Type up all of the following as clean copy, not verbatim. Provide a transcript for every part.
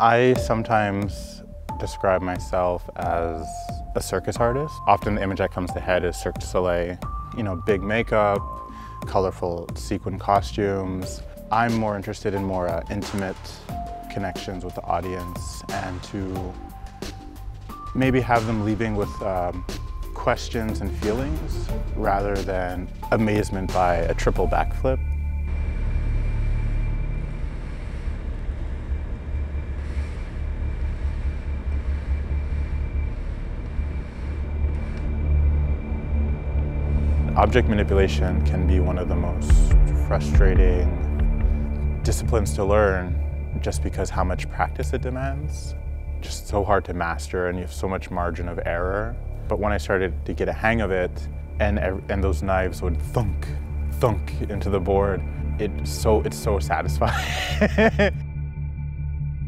I sometimes describe myself as a circus artist. Often the image that comes to head is Cirque du Soleil. You know, big makeup, colorful sequin costumes. I'm more interested in more intimate connections with the audience and to maybe have them leaving with questions and feelings rather than amazement by a triple backflip. Object manipulation can be one of the most frustrating disciplines to learn just because how much practice it demands. Just so hard to master and you have so much margin of error. But when I started to get a hang of it and those knives would thunk, thunk into the board, it's so satisfying.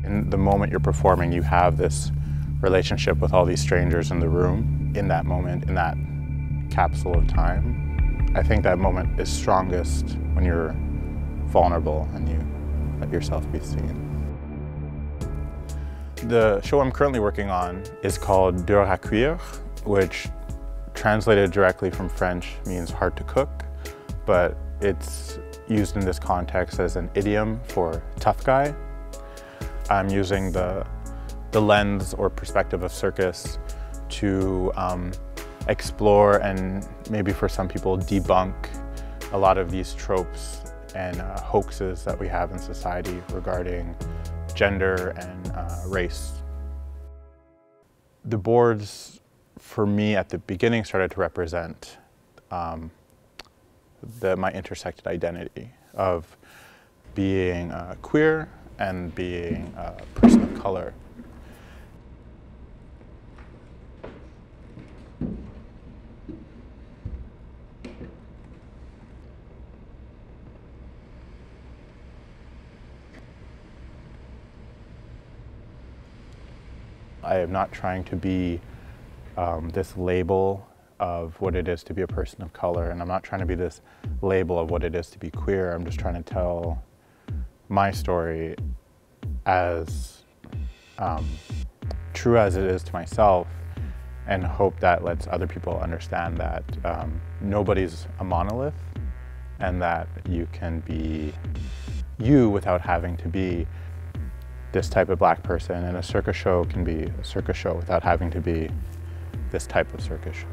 In the moment you're performing, you have this relationship with all these strangers in the room in that moment, in that capsule of time. I think that moment is strongest when you're vulnerable and you let yourself be seen. The show I'm currently working on is called dur à cuire, which translated directly from French means hard to cook, but it's used in this context as an idiom for tough guy. I'm using the lens or perspective of circus to explore and maybe for some people debunk a lot of these tropes and hoaxes that we have in society regarding gender and race. The boards for me at the beginning started to represent my intersected identity of being queer and being a person of color. I am not trying to be this label of what it is to be a person of color, and I'm not trying to be this label of what it is to be queer. I'm just trying to tell my story as true as it is to myself and hope that lets other people understand that nobody's a monolith and that you can be you without having to be this type of black person, and a circus show can be a circus show without having to be this type of circus show.